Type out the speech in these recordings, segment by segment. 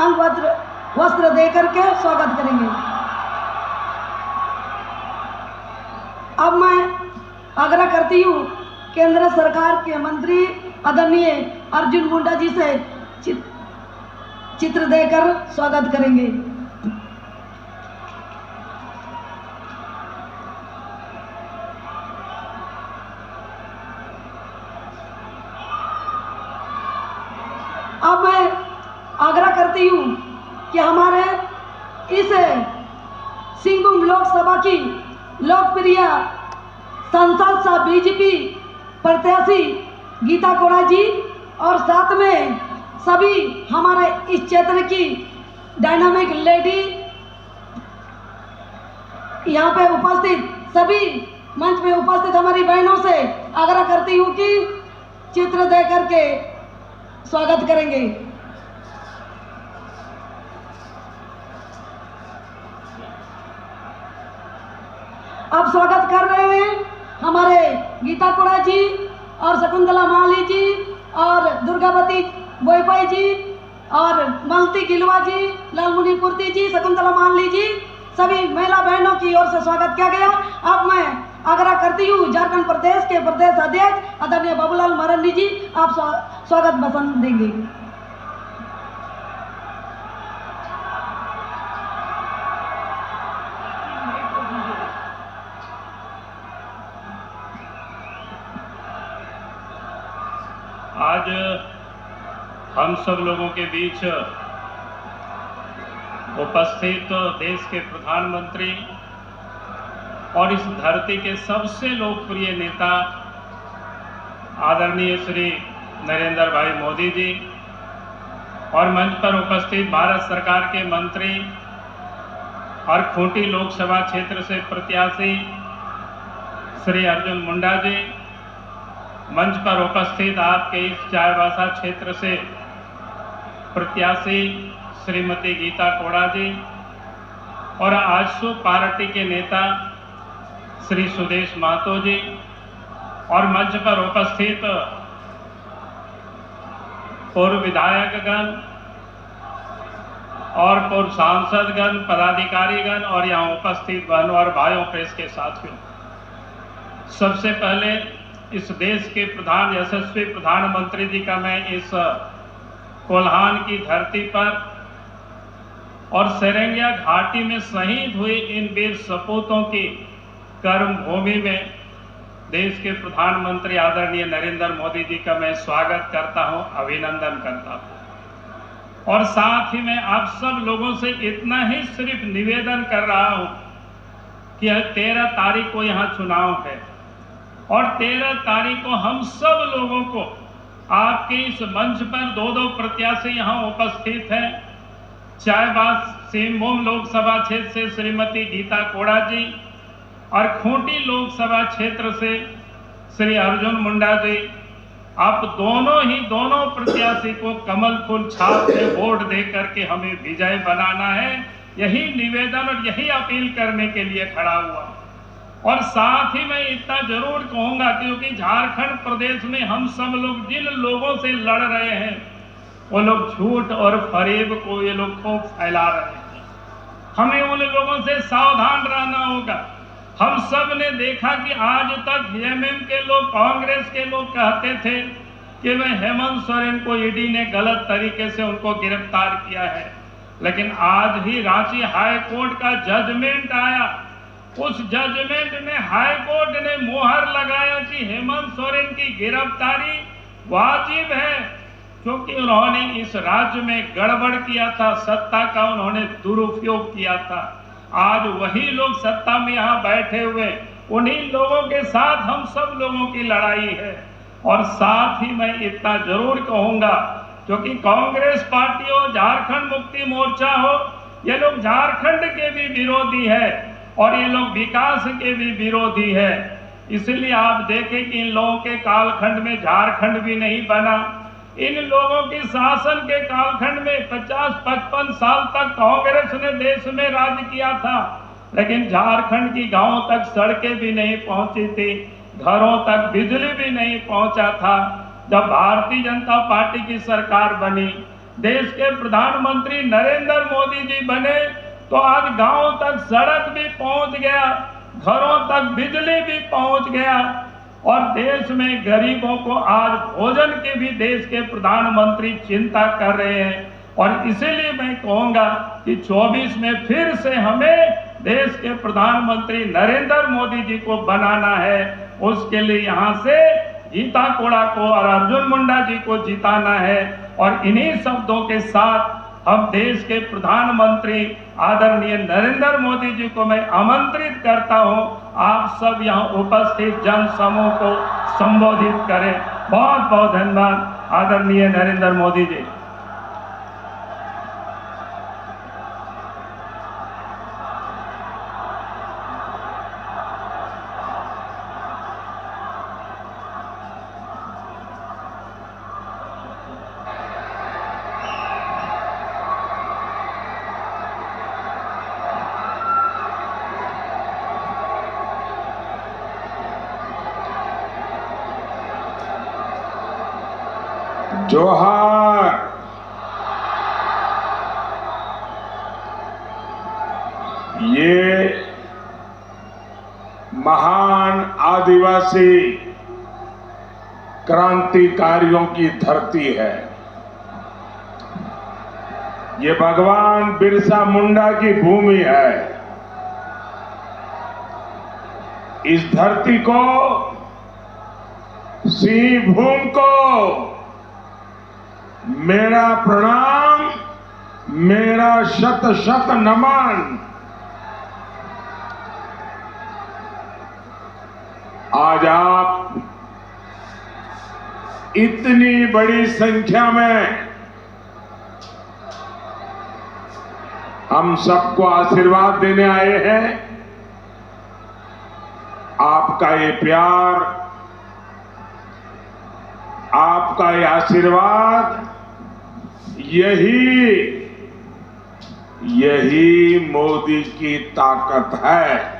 अंग वस्त्र देकर के स्वागत करेंगे। अब मैं आग्रह करती हूँ केंद्र सरकार के मंत्री आदरणीय अर्जुन मुंडा जी से चित्र देकर स्वागत करेंगे। अब मैं आग्रह करती हूँ कि हमारे इस सिंहभूम लोकसभा की लोकप्रिय सांसद सा बीजेपी प्रत्याशी गीता कोड़ा जी और साथ में सभी हमारे इस क्षेत्र की डायनामिक लेडी यहाँ पे उपस्थित सभी मंच में उपस्थित हमारी बहनों से आग्रह करती हूँ कि चित्र दे करके स्वागत करेंगे। अब स्वागत कर रहे हैं हमारे गीता कोड़ा जी और शकुंतला माली जी और दुर्गावती बोईपाई जी और मलती गिलवा जी, लालमुनि पूर्ति जी, शकुंतला माली जी, सभी महिला बहनों की ओर से स्वागत किया गया। अब मैं आग्रह करती हूँ झारखंड प्रदेश के प्रदेश अध्यक्ष आदरणीय बाबूलाल मरांडी जी, आप स्वागत भाषण देंगे। आज हम सब लोगों के बीच उपस्थित देश के प्रधानमंत्री और इस धरती के सबसे लोकप्रिय नेता आदरणीय श्री नरेंद्र भाई मोदी जी और मंच पर उपस्थित भारत सरकार के मंत्री और खूंटी लोकसभा क्षेत्र से प्रत्याशी श्री अर्जुन मुंडा जी, मंच पर उपस्थित आपके इस चाईबासा क्षेत्र से प्रत्याशी श्रीमती गीता कोड़ा जी और आजसू पार्टी के नेता श्री सुदेश महतो जी और मंच पर उपस्थित पूर्व विधायकगण और पूर्व सांसदगण, पदाधिकारीगण और यहाँ उपस्थित बहनों और भाइयों, प्रेस के साथियों, सबसे पहले इस देश के प्रधान यशस्वी प्रधानमंत्री जी का मैं इस कोल्हान की धरती पर और सेरेंगिया घाटी में शहीद हुए इन वीर सपूतों की कर्म भूमि में देश के प्रधानमंत्री आदरणीय नरेंद्र मोदी जी का मैं स्वागत करता हूं, अभिनंदन करता हूं। और साथ ही मैं आप सब लोगों से इतना ही सिर्फ निवेदन कर रहा हूं कि 13 तारीख को यहाँ चुनाव है और 13 तारीख को हम सब लोगों को आपके इस मंच पर दो प्रत्याशी यहाँ उपस्थित हैं। चाईबासा सिंहभूम लोकसभा क्षेत्र से श्रीमती गीता कोड़ा जी और खूंटी लोकसभा क्षेत्र से श्री अर्जुन मुंडा जी, आप दोनों प्रत्याशी को कमल फूल छाप से वोट दे करके हमें विजय बनाना है। यही निवेदन और यही अपील करने के लिए खड़ा हुआ। और साथ ही मैं इतना जरूर कहूंगा क्योंकि झारखंड प्रदेश में हम सब लोग जिन लोगों से लड़ रहे हैं वो लोग झूठ और फरेब को ये लोग खूब फैला रहे हैं। हमें उन लोगों से सावधान रहना होगा। हम सब ने देखा कि आज तक जेएमएम के लोग, कांग्रेस के लोग कहते थे कि वह हेमंत सोरेन को ईडी ने गलत तरीके से उनको गिरफ्तार किया है, लेकिन आज ही रांची हाई कोर्ट का जजमेंट आया। उस जजमेंट में हाई कोर्ट ने मोहर लगाया कि हेमंत सोरेन की गिरफ्तारी वाजिब है, क्योंकि उन्होंने इस राज्य में गड़बड़ किया था, सत्ता का उन्होंने दुरुपयोग किया था। आज वही लोग सत्ता में यहाँ बैठे हुए, उन्हीं लोगों के साथ हम सब लोगों की लड़ाई है। और साथ ही मैं इतना जरूर कहूंगा, क्योंकि कांग्रेस पार्टी हो, झारखंड मुक्ति मोर्चा हो, ये लोग झारखंड के भी विरोधी है और ये लोग विकास के भी विरोधी है। इसलिए आप देखें कि इन लोगों के कालखंड में झारखंड भी नहीं बना। इन लोगों की शासन के कालखंड में 50-55 साल तक कांग्रेस ने देश में राज किया था, लेकिन झारखंड की गांवों तक सड़कें भी नहीं पहुंची थी, घरों तक बिजली भी नहीं पहुंचा था। जब भारतीय जनता पार्टी की सरकार बनी, देश के प्रधानमंत्री नरेंद्र मोदी जी बने तो आज गांव तक सड़क भी पहुंच गया, घरों तक बिजली भी पहुंच गया और देश में गरीबों को आज भोजन की भी देश के प्रधानमंत्री चिंता कर रहे हैं। और इसीलिए मैं कहूंगा कि 24 में फिर से हमें देश के प्रधानमंत्री नरेंद्र मोदी जी को बनाना है। उसके लिए यहाँ से गीता कोड़ा को और अर्जुन मुंडा जी को जिताना है। और इन्हीं शब्दों के साथ हम देश के प्रधानमंत्री आदरणीय नरेंद्र मोदी जी को मैं आमंत्रित करता हूं, आप सब यहाँ उपस्थित जन समूह को संबोधित करें। बहुत बहुत धन्यवाद आदरणीय नरेंद्र मोदी जी। जोहार। ये महान आदिवासी क्रांतिकारियों की धरती है। ये भगवान बिरसा मुंडा की भूमि है। इस धरती को, सिंह भूमि को मेरा प्रणाम, मेरा शत शत नमन। आज आप इतनी बड़ी संख्या में हम सबको आशीर्वाद देने आए हैं। आपका ये प्यार, आपका ये आशीर्वाद, यही मोदी की ताकत है।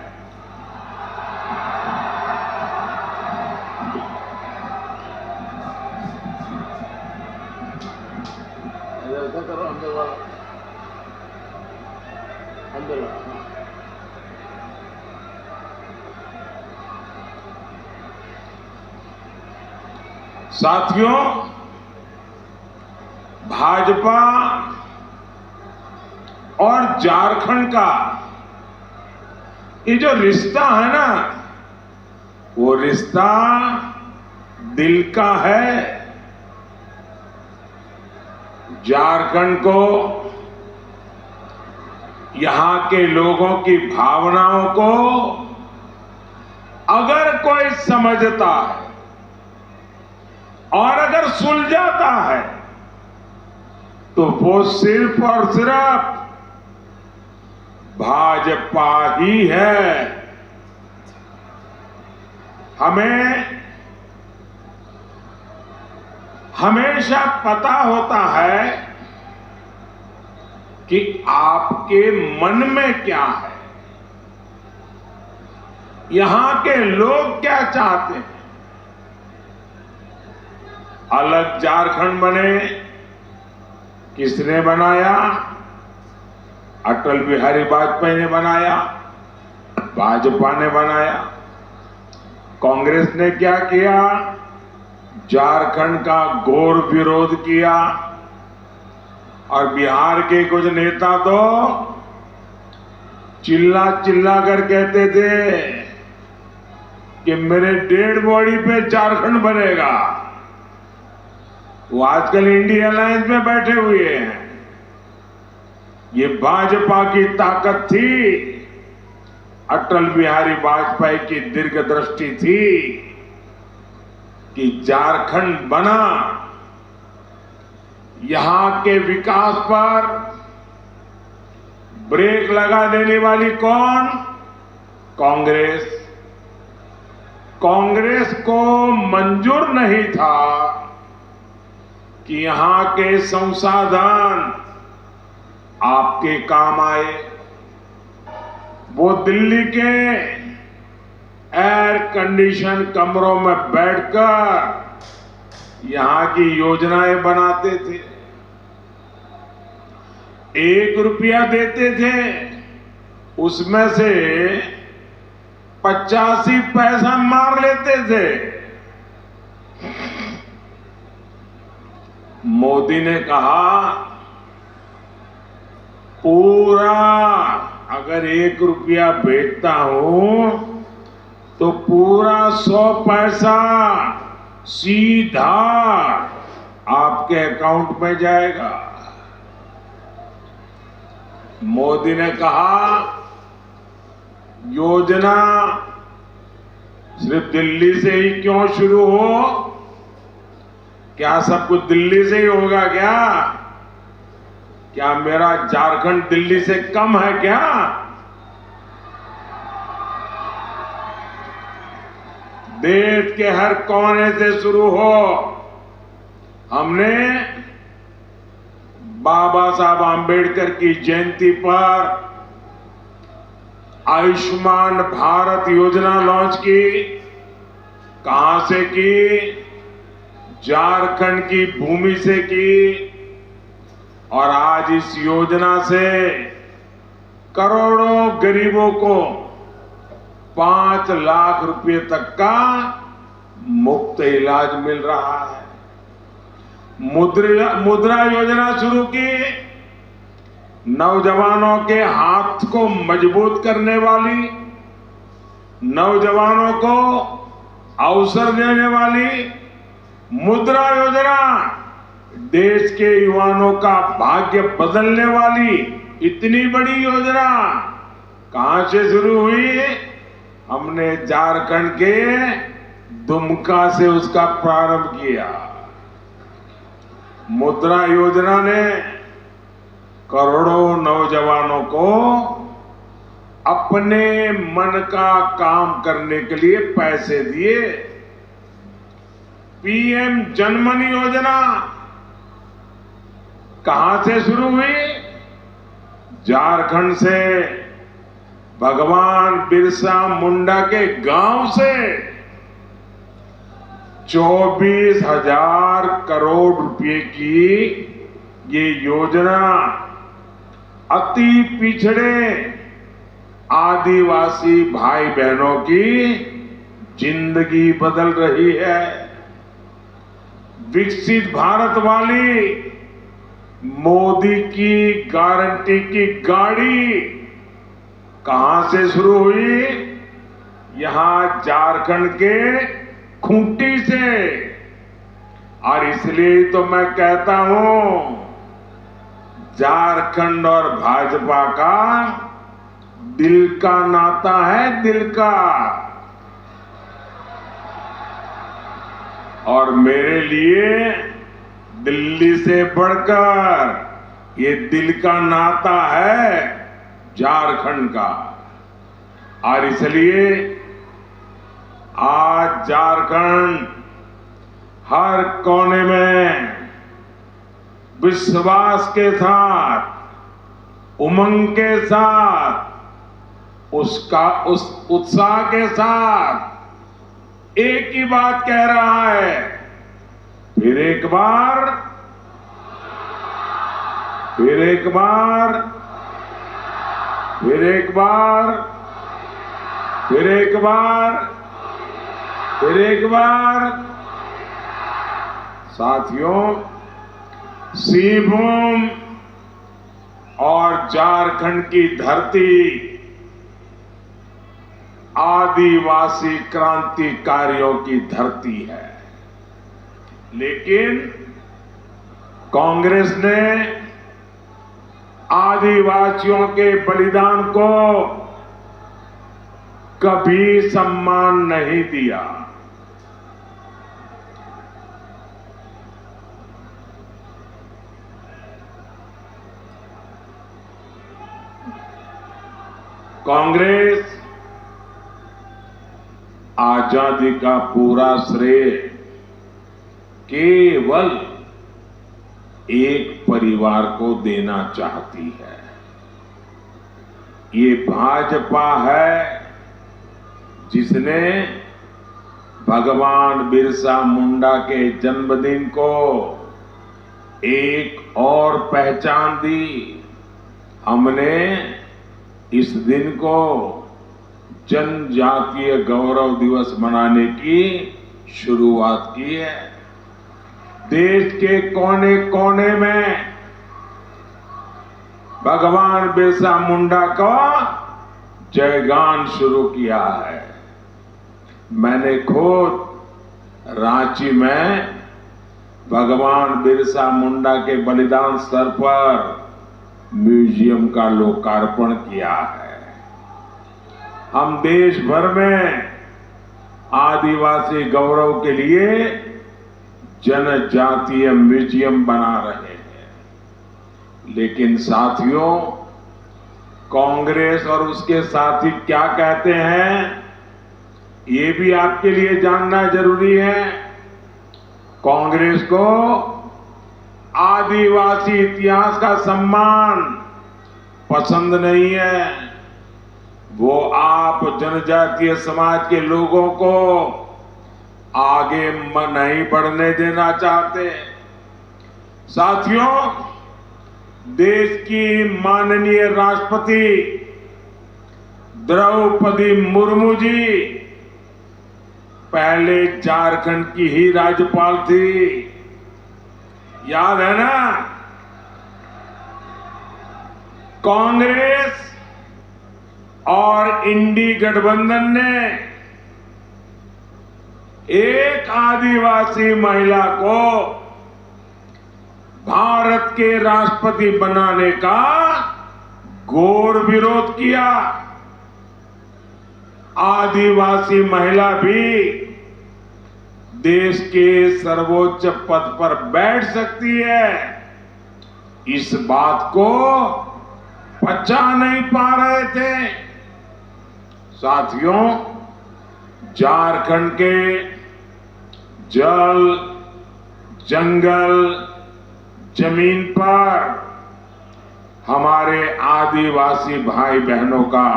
साथियों, भाजपा और झारखंड का ये जो रिश्ता है ना, वो रिश्ता दिल का है। झारखंड को, यहां के लोगों की भावनाओं को अगर कोई समझता है और अगर सुलझाता है तो वो सिर्फ और सिर्फ भाजपा ही है। हमें हमेशा पता होता है कि आपके मन में क्या है, यहां के लोग क्या चाहते हैं। अलग झारखंड बने, किसने बनाया? अटल बिहारी वाजपेयी ने बनाया, भाजपा ने बनाया। कांग्रेस ने क्या किया? झारखंड का घोर विरोध किया। और बिहार के कुछ नेता तो चिल्ला चिल्ला कर कहते थे कि मेरे डेड बॉडी पे झारखंड बनेगा। वो आजकल इंडिया अलायंस में बैठे हुए हैं। ये भाजपा की ताकत थी, अटल बिहारी वाजपेयी की दीर्घदृष्टि थी कि झारखंड बना। यहां के विकास पर ब्रेक लगा देने वाली कौन? कांग्रेस। कांग्रेस को मंजूर नहीं था कि यहां के संसाधन आपके काम आए। वो दिल्ली के एयर कंडीशन कमरों में बैठकर यहां की योजनाएं बनाते थे। 1 रुपया देते थे, उसमें से 85 पैसा मार लेते थे। मोदी ने कहा पूरा अगर 1 रुपया भेजता हूं तो पूरा 100 पैसा सीधा आपके अकाउंट में जाएगा। मोदी ने कहा योजना सिर्फ दिल्ली से ही क्यों शुरू हो? क्या सब कुछ दिल्ली से ही होगा क्या? क्या मेरा झारखंड दिल्ली से कम है क्या? देश के हर कोने से शुरू हो। हमने बाबा साहब आम्बेडकर की जयंती पर आयुष्मान भारत योजना लॉन्च की। कहां से की? झारखंड की भूमि से की। और आज इस योजना से करोड़ों गरीबों को 5 लाख रुपए तक का मुफ्त इलाज मिल रहा है। मुद्रा योजना शुरू की। नौजवानों के हाथ को मजबूत करने वाली, नौजवानों को अवसर देने वाली मुद्रा योजना, देश के युवाओं का भाग्य बदलने वाली इतनी बड़ी योजना कहां से शुरू हुई? हमने झारखंड के दुमका से उसका प्रारंभ किया। मुद्रा योजना ने करोड़ों नौजवानों को अपने मन का काम करने के लिए पैसे दिए। पीएम जनधन योजना कहां से शुरू हुई? झारखंड से, भगवान बिरसा मुंडा के गांव से 24,000 करोड़ रुपए की ये योजना अति पिछड़े आदिवासी भाई बहनों की जिंदगी बदल रही है। विकसित भारत वाली मोदी की गारंटी की गाड़ी कहां से शुरू हुई? यहां झारखंड के खूंटी से। और इसलिए तो मैं कहता हूं झारखंड और भाजपा का दिल का नाता है, दिल का। और मेरे लिए दिल्ली से बढ़कर ये दिल का नाता है झारखंड का। और इसलिए आज झारखंड हर कोने में विश्वास के साथ, उमंग के साथ, उस उत्साह के साथ एक ही बात कह रहा है। फिर एक बार, फिर एक बार, फिर एक बार, फिर एक बार, फिर एक बार। साथियों, सिंहभूम और झारखंड की धरती आदिवासी क्रांतिकारियों की धरती है। लेकिन कांग्रेस ने आदिवासियों के बलिदान को कभी सम्मान नहीं दिया। कांग्रेस आजादी का पूरा श्रेय केवल एक परिवार को देना चाहती है। ये भाजपा है जिसने भगवान बिरसा मुंडा के जन्मदिन को एक और पहचान दी। हमने इस दिन को जनजातीय गौरव दिवस मनाने की शुरुआत की है। देश के कोने कोने में भगवान बिरसा मुंडा का जयगान शुरू किया है। मैंने खुद रांची में भगवान बिरसा मुंडा के बलिदान स्थल पर म्यूजियम का लोकार्पण किया है। हम देश भर में आदिवासी गौरव के लिए जनजातीय म्यूजियम बना रहे हैं। लेकिन साथियों, कांग्रेस और उसके साथी क्या कहते हैं, ये भी आपके लिए जानना जरूरी है। कांग्रेस को आदिवासी इतिहास का सम्मान पसंद नहीं है। वो आप जनजातीय समाज के लोगों को आगे नहीं बढ़ने देना चाहते। साथियों, देश की माननीय राष्ट्रपति द्रौपदी मुर्मू जी पहले झारखंड की ही राज्यपाल थी, याद है ना? कांग्रेस और इंडी गठबंधन ने एक आदिवासी महिला को भारत के राष्ट्रपति बनाने का घोर विरोध किया। आदिवासी महिला भी देश के सर्वोच्च पद पर बैठ सकती है, इस बात को पचा नहीं पा रहे थे। साथियों, झारखंड के जल, जंगल, जमीन पर हमारे आदिवासी भाई बहनों का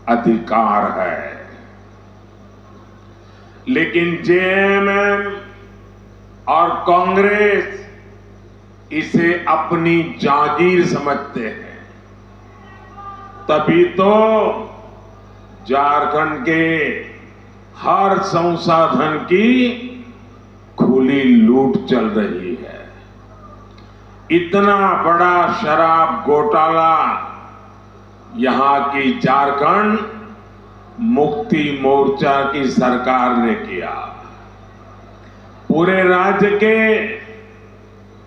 अधिकार है। लेकिन जेएमएम और कांग्रेस इसे अपनी जागीर समझते हैं। तभी तो झारखंड के हर संसाधन की खुली लूट चल रही है। इतना बड़ा शराब घोटाला यहां की झारखंड मुक्ति मोर्चा की सरकार ने किया। पूरे राज्य के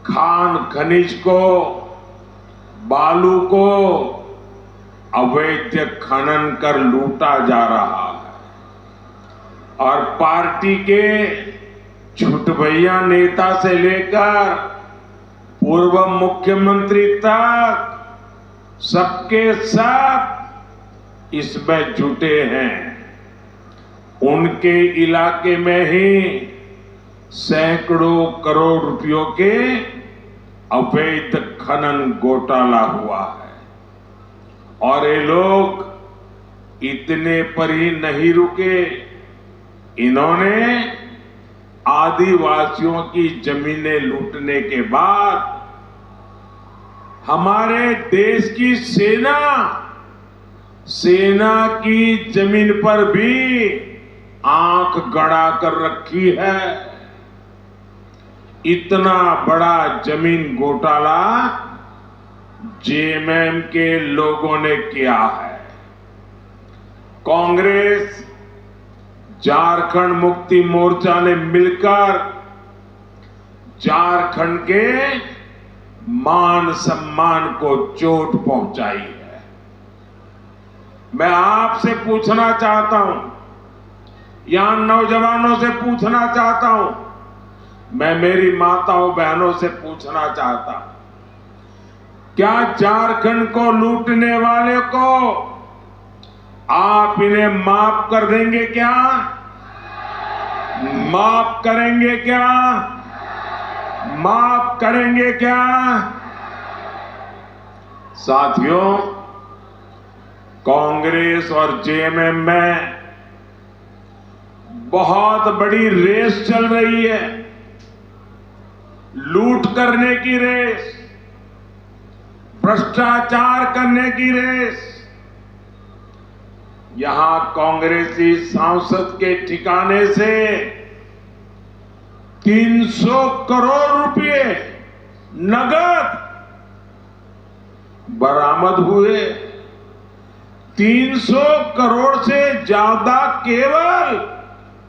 खान खनिज को, बालू को अवैध खनन कर लूटा जा रहा है और पार्टी के छुटभैया नेता से लेकर पूर्व मुख्यमंत्री तक सबके सब इसमें जुटे हैं। उनके इलाके में ही सैकड़ों करोड़ रुपयों के अवैध खनन घोटाला हुआ है। और ये लोग इतने पर ही नहीं रुके, इन्होंने आदिवासियों की जमीनें लूटने के बाद हमारे देश की सेना की जमीन पर भी आंख गड़ा कर रखी है। इतना बड़ा जमीन घोटाला जेएमएम के लोगों ने किया है। कांग्रेस, झारखंड मुक्ति मोर्चा ने मिलकर झारखंड के मान सम्मान को चोट पहुंचाई है। मैं आपसे पूछना चाहता हूं, यहां नौजवानों से पूछना चाहता हूं, मैं मेरी माताओं बहनों से पूछना चाहता हूं, क्या झारखंड को लूटने वाले को आप इन्हें माफ कर देंगे क्या? माफ करेंगे क्या? माफ करेंगे क्या? साथियों, कांग्रेस और जेएमएम में बहुत बड़ी रेस चल रही है, लूट करने की रेस, भ्रष्टाचार करने की रेस। यहां कांग्रेसी सांसद के ठिकाने से 300 करोड़ रुपए नगद बरामद हुए। 300 करोड़ से ज्यादा केवल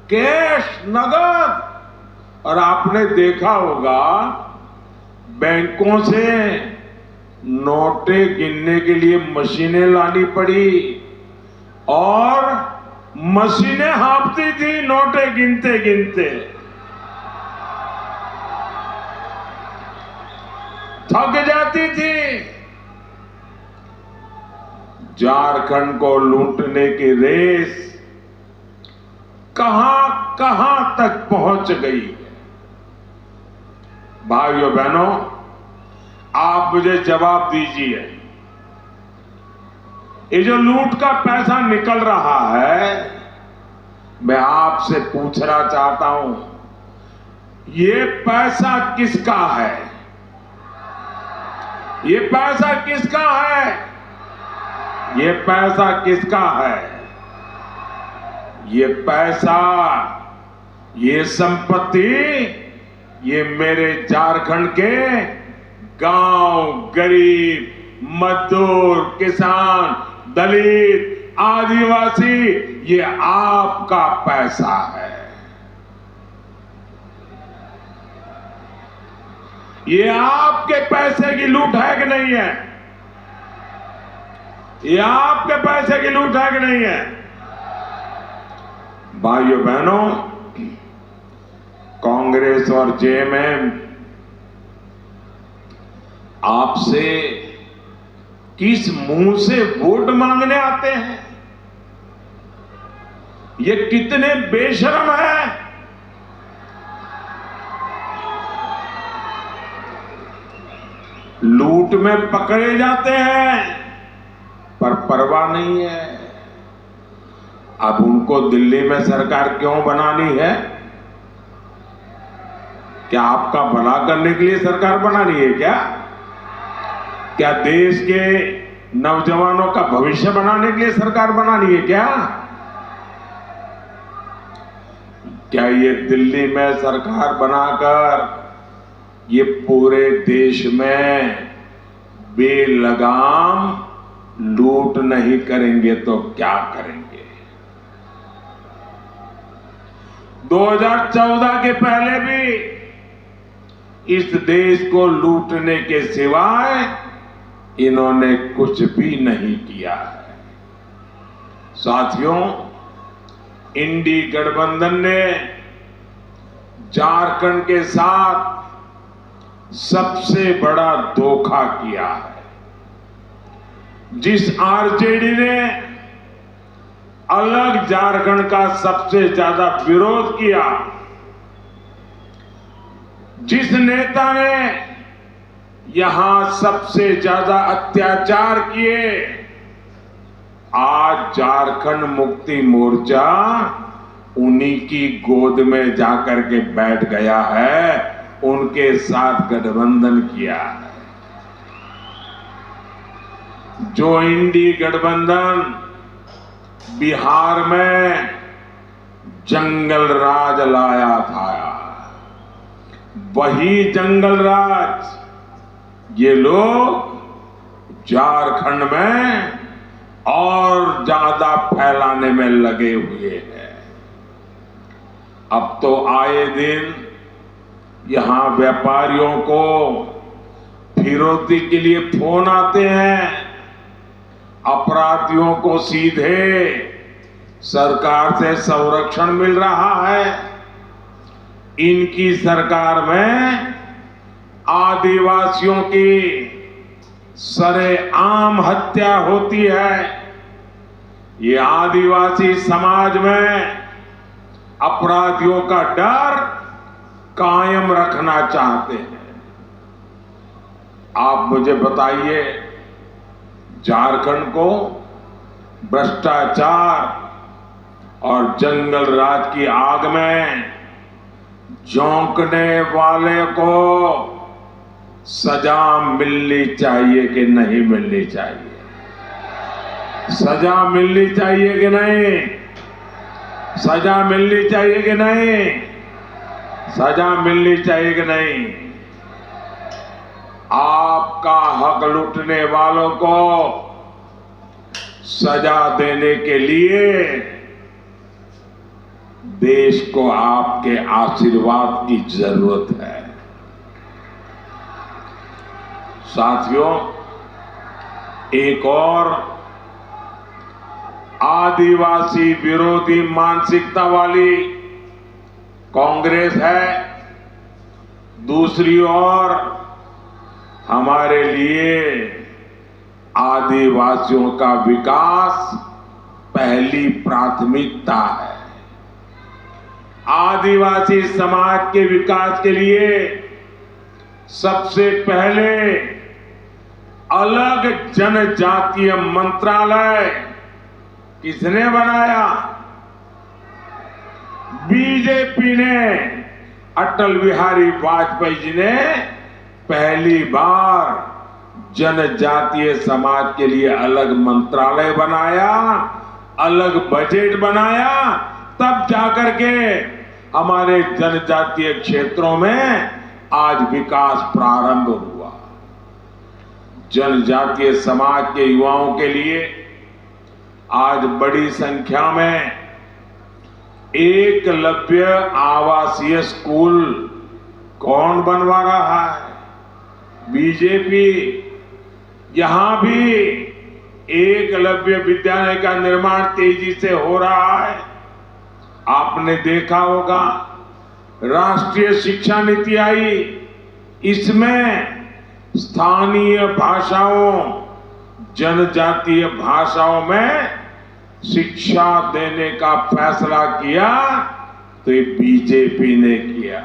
कैश नगद। और आपने देखा होगा बैंकों से नोटें गिनने के लिए मशीनें लानी पड़ी और मशीनें हाँफती थी नोटें गिनते गिनते। थक जाती थी। झारखंड को लूटने की रेस कहां कहां तक पहुंच गई है। भाइयों बहनों, आप मुझे जवाब दीजिए, ये जो लूट का पैसा निकल रहा है, मैं आपसे पूछना चाहता हूं, ये पैसा किसका है? ये पैसा किसका है? ये पैसा किसका है? ये पैसा, ये संपत्ति, ये मेरे झारखंड के गांव, गरीब, मजदूर, किसान, दलित, आदिवासी, ये आपका पैसा है। ये आपके पैसे की लूट है कि नहीं है? ये आपके पैसे की लूट है कि नहीं है? भाइयों बहनों, कांग्रेस और जेएमएम आपसे किस मुंह से वोट मांगने आते हैं? ये कितने बेशर्म हैं। लूट में पकड़े जाते हैं पर परवाह नहीं है। अब उनको दिल्ली में सरकार क्यों बनानी है? क्या आपका भला करने के लिए सरकार बनानी है क्या? क्या देश के नौजवानों का भविष्य बनाने के लिए सरकार बनानी है क्या? क्या ये दिल्ली में सरकार बनाकर ये पूरे देश में बेलगाम लूट नहीं करेंगे तो क्या करेंगे? 2014 के पहले भी इस देश को लूटने के सिवाय इन्होंने कुछ भी नहीं किया है। साथियों, इंडी गठबंधन ने झारखंड के साथ सबसे बड़ा धोखा किया है। जिस आरजेडी ने अलग झारखंड का सबसे ज्यादा विरोध किया, जिस नेता ने यहां सबसे ज्यादा अत्याचार किए, आज झारखंड मुक्ति मोर्चा उन्हीं की गोद में जाकर के बैठ गया है, उनके साथ गठबंधन किया है। जो इंडी गठबंधन बिहार में जंगल राज लाया था, वही जंगल राज ये लोग झारखंड में और ज्यादा फैलाने में लगे हुए हैं। अब तो आए दिन यहां व्यापारियों को फिरौती के लिए फोन आते हैं। अपराधियों को सीधे सरकार से संरक्षण मिल रहा है। इनकी सरकार में आदिवासियों की सरेआम हत्या होती है। ये आदिवासी समाज में अपराधियों का डर कायम रखना चाहते हैं। आप मुझे बताइए, झारखंड को भ्रष्टाचार और जंगल राज की आग में झोंकने वाले को सजा मिलनी चाहिए कि नहीं मिलनी चाहिए? सजा मिलनी चाहिए कि नहीं? सजा मिलनी चाहिए कि नहीं? सजा मिलनी चाहिए कि नहीं? आपका हक लूटने वालों को सजा देने के लिए देश को आपके आशीर्वाद की जरूरत है। साथियों, एक और आदिवासी विरोधी मानसिकता वाली कांग्रेस है, दूसरी ओर हमारे लिए आदिवासियों का विकास पहली प्राथमिकता है। आदिवासी समाज के विकास के लिए सबसे पहले अलग जनजातीय मंत्रालय किसने बनाया? बीजेपी ने। अटल बिहारी वाजपेयी जी ने पहली बार जनजातीय समाज के लिए अलग मंत्रालय बनाया, अलग बजट बनाया, तब जाकर के हमारे जनजातीय क्षेत्रों में आज विकास प्रारंभ हुआ। जनजातीय समाज के युवाओं के लिए आज बड़ी संख्या में एकलव्य आवासीय स्कूल कौन बनवा रहा है? बीजेपी। यहां भी एकलव्य विद्यालय का निर्माण तेजी से हो रहा है। आपने देखा होगा, राष्ट्रीय शिक्षा नीति आई, इसमें स्थानीय भाषाओं, जनजातीय भाषाओं में शिक्षा देने का फैसला किया, तो ये बीजेपी ने किया।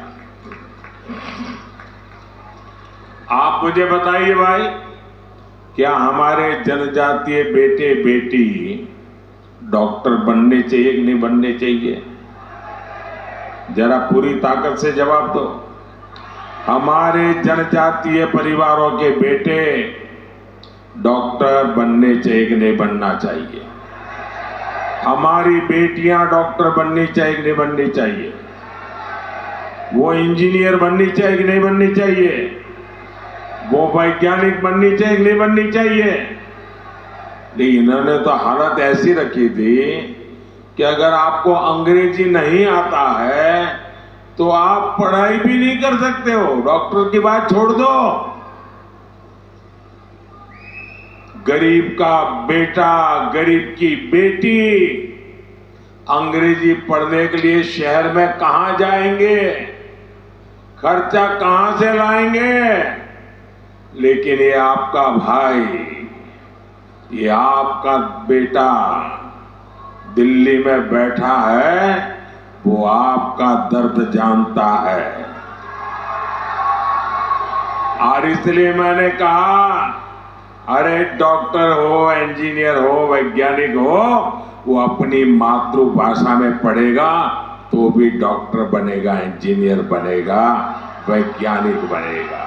आप मुझे बताइए भाई, क्या हमारे जनजातीय बेटे बेटी डॉक्टर बनने चाहिए कि नहीं बनने चाहिए? जरा पूरी ताकत से जवाब दो। हमारे जनजातीय परिवारों के बेटे डॉक्टर बनने चाहिए कि नहीं बनना चाहिए? हमारी बेटियां डॉक्टर बननी चाहिए कि नहीं बननी चाहिए? वो इंजीनियर बननी चाहिए कि नहीं बननी चाहिए? वो वैज्ञानिक बननी चाहिए कि नहीं बननी चाहिए? लेकिन इन्होंने तो हालत ऐसी रखी थी कि अगर आपको अंग्रेजी नहीं आता है तो आप पढ़ाई भी नहीं कर सकते हो। डॉक्टर की बात छोड़ दो, गरीब का बेटा, गरीब की बेटी अंग्रेजी पढ़ने के लिए शहर में कहां जाएंगे? खर्चा कहां से लाएंगे? लेकिन ये आपका भाई, ये आपका बेटा दिल्ली में बैठा है, वो आपका दर्द जानता है। और इसलिए मैंने कहा, अरे डॉक्टर हो, इंजीनियर हो, वैज्ञानिक हो, वो अपनी मातृभाषा में पढ़ेगा तो भी डॉक्टर बनेगा, इंजीनियर बनेगा, वैज्ञानिक बनेगा।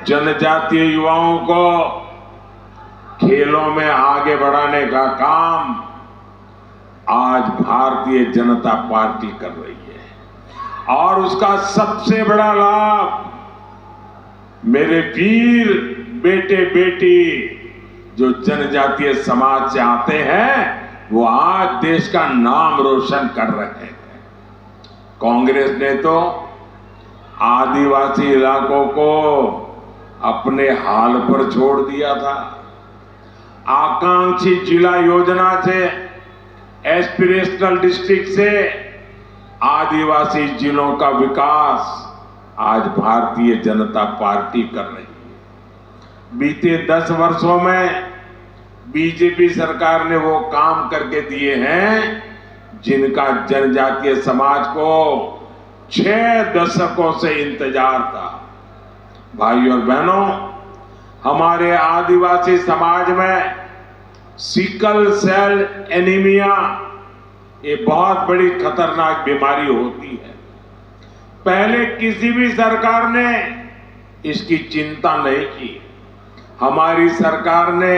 जनजातीय युवाओं को खेलों में आगे बढ़ाने का काम आज भारतीय जनता पार्टी कर रही है, और उसका सबसे बड़ा लाभ मेरे वीर बेटे बेटी जो जनजातीय समाज से आते हैं, वो आज देश का नाम रोशन कर रहे हैं। कांग्रेस ने तो आदिवासी इलाकों को अपने हाल पर छोड़ दिया था। आकांक्षी जिला योजना से, एस्पिरेशनल डिस्ट्रिक्ट से आदिवासी जिलों का विकास आज भारतीय जनता पार्टी कर रही है। बीते 10 वर्षों में बीजेपी सरकार ने वो काम करके दिए हैं जिनका जनजातीय समाज को 6 दशकों से इंतजार था। भाइयों और बहनों, हमारे आदिवासी समाज में सिकल सेल एनीमिया ये बहुत बड़ी खतरनाक बीमारी होती है। पहले किसी भी सरकार ने इसकी चिंता नहीं की। हमारी सरकार ने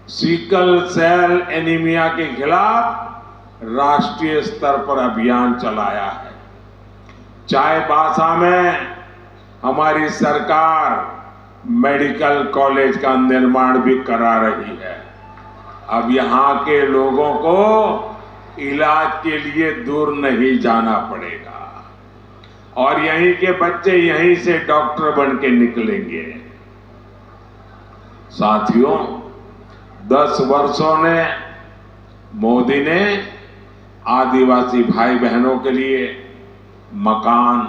सिकल सेल एनीमिया के खिलाफ राष्ट्रीय स्तर पर अभियान चलाया है। चाईबासा में हमारी सरकार मेडिकल कॉलेज का निर्माण भी करा रही है। अब यहाँ के लोगों को इलाज के लिए दूर नहीं जाना पड़ेगा और यहीं के बच्चे यहीं से डॉक्टर बन के निकलेंगे। साथियों, 10 वर्षों ने मोदी ने आदिवासी भाई बहनों के लिए मकान,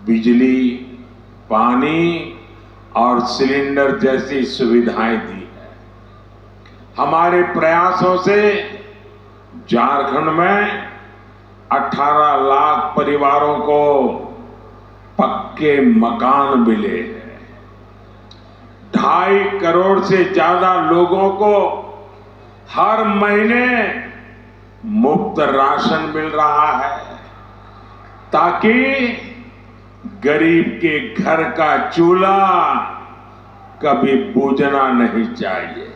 बिजली, पानी और सिलेंडर जैसी सुविधाएं दी है। हमारे प्रयासों से झारखंड में 18 लाख परिवारों को पक्के मकान मिले हैं। 2.5 करोड़ से ज्यादा लोगों को हर महीने मुफ्त राशन मिल रहा है ताकि गरीब के घर का चूल्हा कभी बुझना नहीं चाहिए,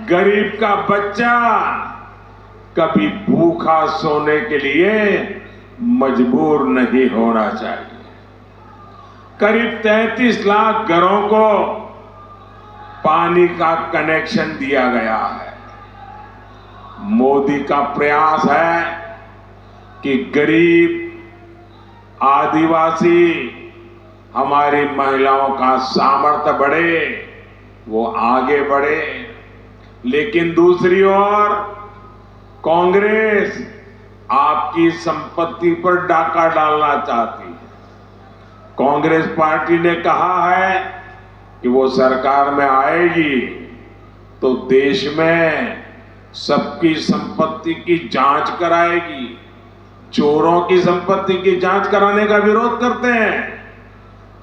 गरीब का बच्चा कभी भूखा सोने के लिए मजबूर नहीं होना चाहिए। करीब 33 लाख घरों को पानी का कनेक्शन दिया गया है। मोदी का प्रयास है कि गरीब, आदिवासी, हमारी महिलाओं का सामर्थ्य बढ़े, वो आगे बढ़े। लेकिन दूसरी ओर कांग्रेस आपकी संपत्ति पर डाका डालना चाहती है। कांग्रेस पार्टी ने कहा है कि वो सरकार में आएगी तो देश में सबकी संपत्ति की जांच कराएगी। चोरों की संपत्ति की जांच कराने का विरोध करते हैं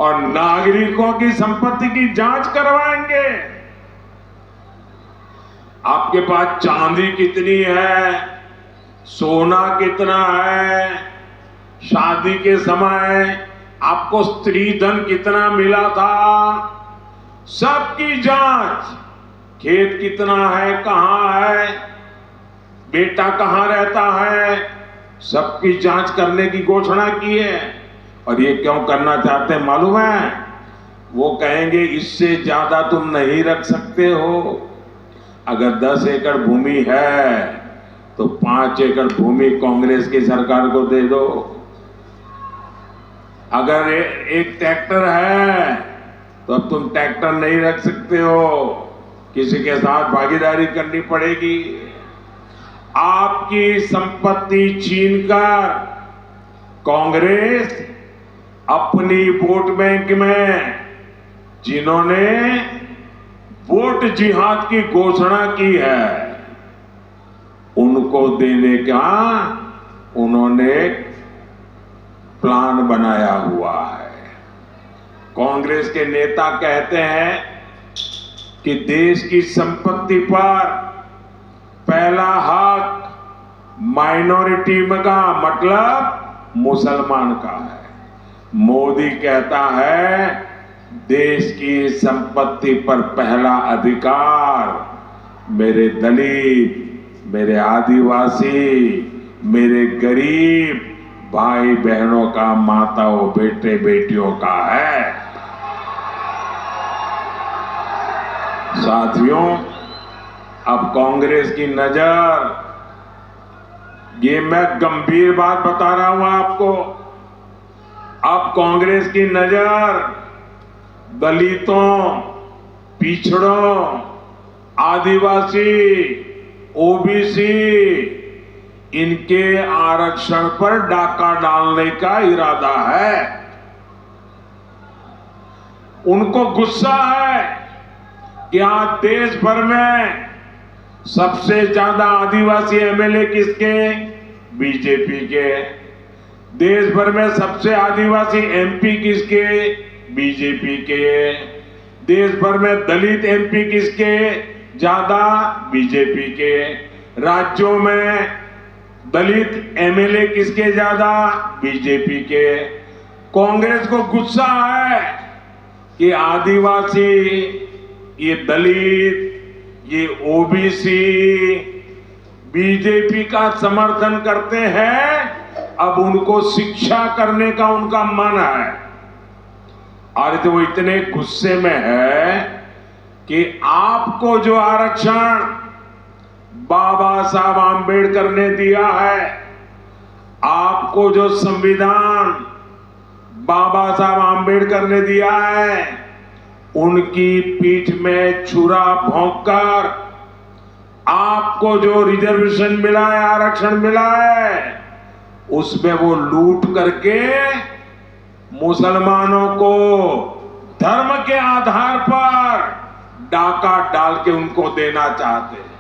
और नागरिकों की संपत्ति की जांच करवाएंगे। आपके पास चांदी कितनी है, सोना कितना है, शादी के समय आपको स्त्री धन कितना मिला था, सबकी जांच, खेत कितना है, कहां है, बेटा कहां रहता है, सबकी जांच करने की घोषणा की है। और ये क्यों करना चाहते हैं मालूम है? वो कहेंगे इससे ज्यादा तुम नहीं रख सकते हो। अगर 10 एकड़ भूमि है तो 5 एकड़ भूमि कांग्रेस की सरकार को दे दो। अगर एक ट्रैक्टर है तो अब तुम ट्रैक्टर नहीं रख सकते हो, किसी के साथ भागीदारी करनी पड़ेगी। आपकी संपत्ति छीनकर कांग्रेस अपनी वोट बैंक में जिन्होंने वोट जिहाद की घोषणा की है उनको देने का उन्होंने प्लान बनाया हुआ है। कांग्रेस के नेता कहते हैं कि देश की संपत्ति पर पहला हक माइनॉरिटी का मतलब मुसलमान का है। मोदी कहता है देश की संपत्ति पर पहला अधिकार मेरे दलित, मेरे आदिवासी, मेरे गरीब भाई बहनों का, माताओं, बेटे बेटियों का है। साथियों, अब कांग्रेस की नजर, ये मैं गंभीर बात बता रहा हूं आपको, अब कांग्रेस की नजर दलितों, पिछड़ों, आदिवासी, ओबीसी, इनके आरक्षण पर डाका डालने का इरादा है। उनको गुस्सा है कि आज देश भर में सबसे ज्यादा आदिवासी एमएलए किसके? बीजेपी के। देश भर में सबसे आदिवासी एमपी किसके? बीजेपी के। देश भर में दलित एमपी किसके ज्यादा? बीजेपी के। राज्यों में दलित एमएलए किसके ज्यादा? बीजेपी के। कांग्रेस को गुस्सा है कि आदिवासी, ये दलित, ये ओबीसी बीजेपी का समर्थन करते हैं, अब उनको शिक्षा करने का उनका मन है। और तो वो इतने गुस्से में है कि आपको जो आरक्षण बाबा साहब आंबेडकर ने दिया है, आपको जो संविधान बाबा साहब आंबेडकर ने दिया है, उनकी पीठ में छुरा भोंककर आपको जो रिजर्वेशन मिला है, आरक्षण मिला है, उसमें वो लूट करके मुसलमानों को धर्म के आधार पर डाका डाल के उनको देना चाहते हैं।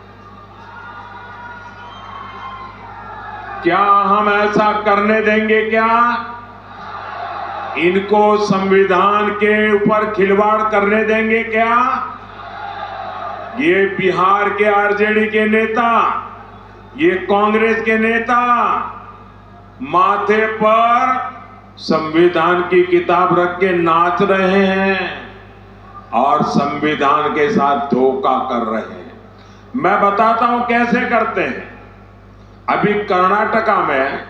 क्या हम ऐसा करने देंगे? क्या इनको संविधान के ऊपर खिलवाड़ करने देंगे? क्या ये बिहार के आरजेडी के नेता, ये कांग्रेस के नेता माथे पर संविधान की किताब रख के नाच रहे हैं और संविधान के साथ धोखा कर रहे हैं। मैं बताता हूं कैसे करते हैं। अभी कर्नाटका में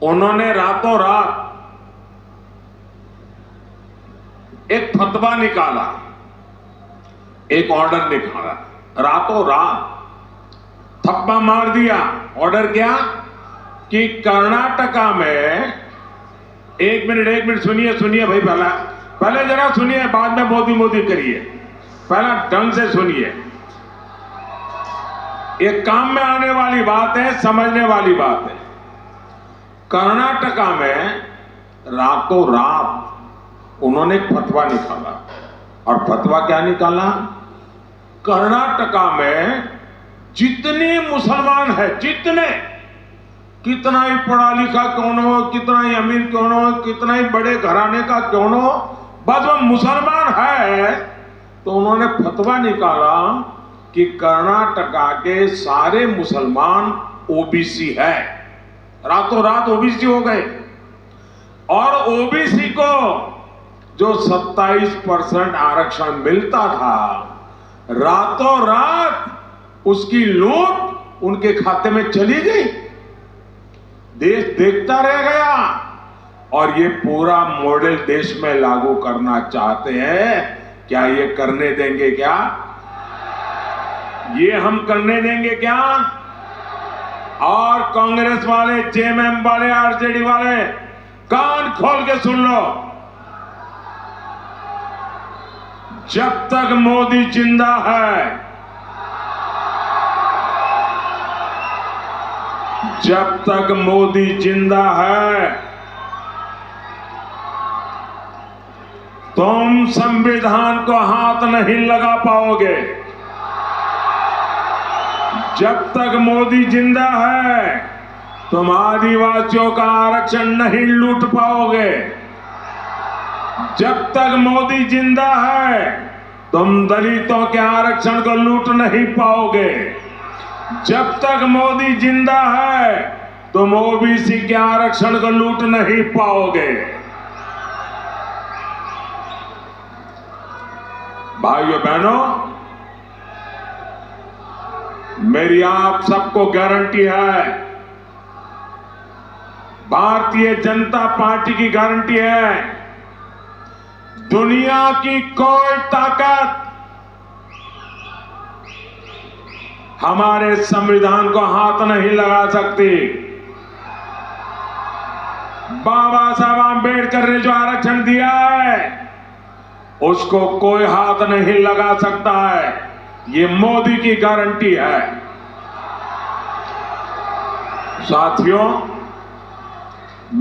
उन्होंने रातों रात एक फतवा निकाला, एक ऑर्डर निकाला, रातों रात थप्पा मार दिया। ऑर्डर क्या? कि कर्नाटका में एक मिनट सुनिए भाई, पहले जरा सुनिए, बाद में मोदी करिए। पहला ढंग से सुनिए, ये काम में आने वाली बात है, समझने वाली बात है। कर्नाटका में रातों रात उन्होंने एक फतवा निकाला, और फतवा क्या निकाला? कर्नाटका में जितने मुसलमान है, जितने, कितना ही पढ़ा लिखा क्यों न हो, कितना ही अमीर क्यों न हो, कितना ही बड़े घराने का क्यों न हो, बस वो मुसलमान है, तो उन्होंने फतवा निकाला कि कर्नाटका के सारे मुसलमान ओबीसी है। रातों रात ओबीसी हो गए, और ओबीसी को जो 27% आरक्षण मिलता था, रातों रात उसकी लूट उनके खाते में चली गई। देश देखता रह गया, और ये पूरा मॉडल देश में लागू करना चाहते हैं। क्या ये करने देंगे? क्या ये हम करने देंगे? क्या? और कांग्रेस वाले, जेएमएम वाले, आरजेडी वाले, कान खोल के सुन लो, जब तक मोदी जिंदा है, जब तक मोदी जिंदा है, तुम संविधान को हाथ नहीं लगा पाओगे। जब तक मोदी जिंदा है, तुम आदिवासियों का आरक्षण नहीं लूट पाओगे। जब तक मोदी जिंदा है, तुम दलितों के आरक्षण को लूट नहीं पाओगे। जब तक मोदी जिंदा है, तुम ओबीसी के आरक्षण को लूट नहीं पाओगे। भाइयों बहनों, मेरी आप सबको गारंटी है, भारतीय जनता पार्टी की गारंटी है, दुनिया की कोई ताकत हमारे संविधान को हाथ नहीं लगा सकती। बाबा साहब आंबेडकर ने जो आरक्षण दिया है, उसको कोई हाथ नहीं लगा सकता है। ये मोदी की गारंटी है। साथियों,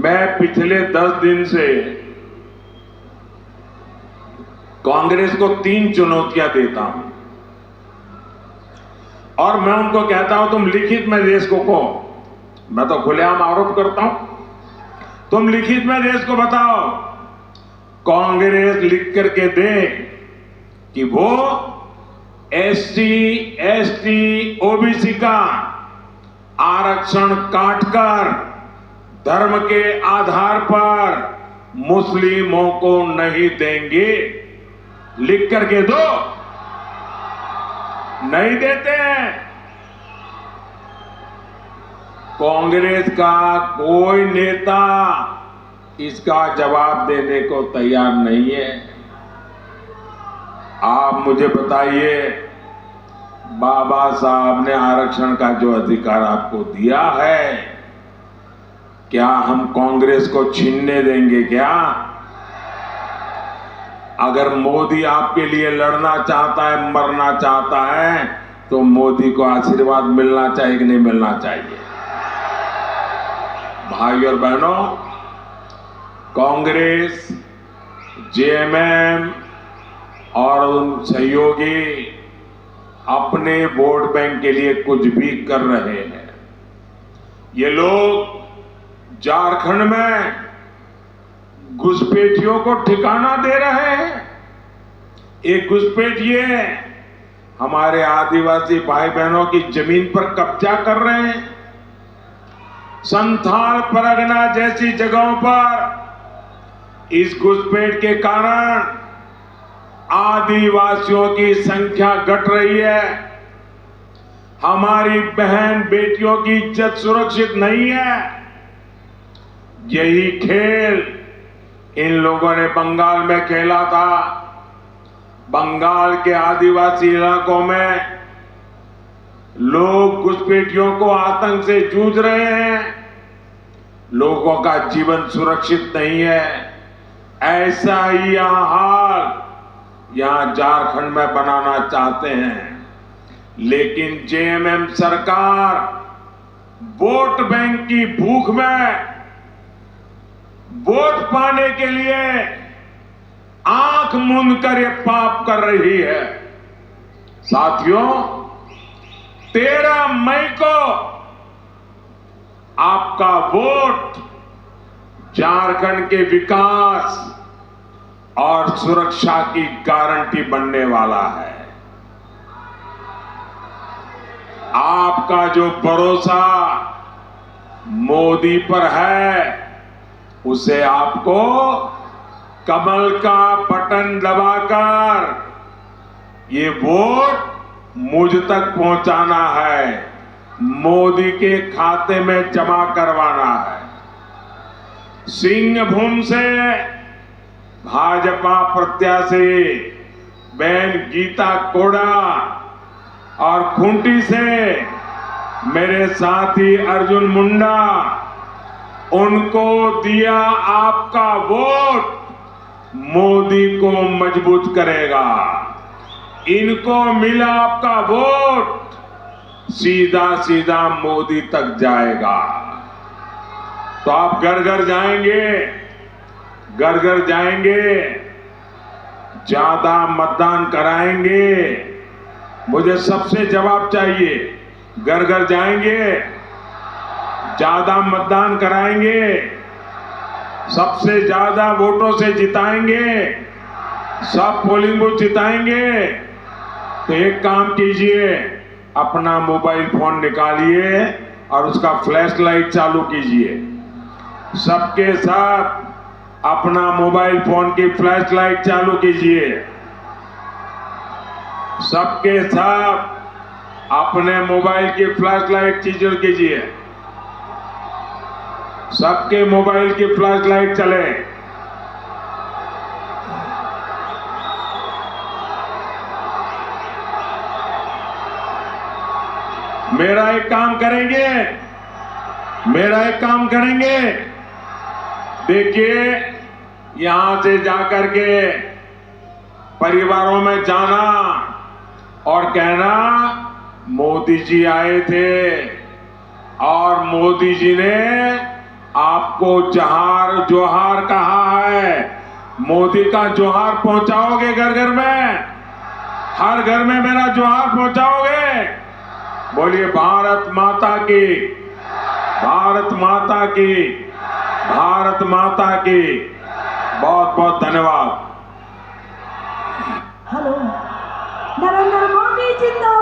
मैं पिछले 10 दिन से कांग्रेस को 3 चुनौतियां देता हूं, और मैं उनको कहता हूं, तुम लिखित में देश को कहो। मैं तो खुलेआम आरोप करता हूं, तुम लिखित में देश को बताओ। कांग्रेस लिख करके दे कि वो एससी, एसटी, ओबीसी का आरक्षण काटकर धर्म के आधार पर मुस्लिमों को नहीं देंगे। लिख करके दो। नहीं देते हैं। कांग्रेस का कोई नेता इसका जवाब देने को तैयार नहीं है। आप मुझे बताइए, बाबा साहब ने आरक्षण का जो अधिकार आपको दिया है, क्या हम कांग्रेस को छीनने देंगे क्या? अगर मोदी आपके लिए लड़ना चाहता है, मरना चाहता है, तो मोदी को आशीर्वाद मिलना चाहिए कि नहीं मिलना चाहिए? भाई और बहनों, कांग्रेस, जेएमएम और उन सहयोगी अपने वोट बैंक के लिए कुछ भी कर रहे हैं। ये लोग झारखंड में घुसपैठियों को ठिकाना दे रहे हैं। एक घुसपैठिए हमारे आदिवासी भाई बहनों की जमीन पर कब्जा कर रहे हैं। संथाल परगना जैसी जगहों पर इस घुसपैठ के कारण आदिवासियों की संख्या घट रही है। हमारी बहन बेटियों की इज्जत सुरक्षित नहीं है। यही खेल इन लोगों ने बंगाल में खेला था। बंगाल के आदिवासी इलाकों में लोग घुसपैठियों को आतंक से जूझ रहे हैं। लोगों का जीवन सुरक्षित नहीं है। ऐसा ही यहां हाल यहां झारखंड में बनाना चाहते हैं। लेकिन जेएमएम सरकार वोट बैंक की भूख में वोट पाने के लिए आंख मूंद कर ये पाप कर रही है। साथियों, 13 मई को आपका वोट झारखंड के विकास और सुरक्षा की गारंटी बनने वाला है। आपका जो भरोसा मोदी पर है, उसे आपको कमल का बटन दबाकर ये वोट मुझ तक पहुंचाना है, मोदी के खाते में जमा करवाना है। सिंहभूम से भाजपा प्रत्याशी बहन गीता कोड़ा और खूंटी से मेरे साथी अर्जुन मुंडा, उनको दिया आपका वोट मोदी को मजबूत करेगा। इनको मिला आपका वोट सीधा सीधा मोदी तक जाएगा। तो आप घर घर जाएंगे, घर घर जाएंगे, ज्यादा मतदान कराएंगे। मुझे सबसे जवाब चाहिए। घर घर जाएंगे, ज्यादा मतदान कराएंगे, सबसे ज्यादा वोटों से जिताएंगे, सब पोलिंग बूथ जिताएंगे। तो एक काम कीजिए, अपना मोबाइल फोन निकालिए और उसका फ्लैश लाइट चालू कीजिए। सबके सब अपना मोबाइल फोन की फ्लैश लाइट चालू कीजिए। सबके सब अपने मोबाइल की फ्लैश लाइट चालू कीजिए। सबके मोबाइल की फ्लैश लाइट चले। मेरा एक काम करेंगे, देखिए, यहां से जाकर के परिवारों में जाना और कहना मोदी जी आए थे और मोदी जी ने आपको जोहार कहा है। मोदी का जोहार पहुंचाओगे घर घर में? हर घर में मेरा जोहार पहुंचाओगे? बोलिए भारत माता की, भारत माता की, भारत माता की। बहुत बहुत धन्यवाद। हेलो, नरेंद्र मोदी जिंदाबाद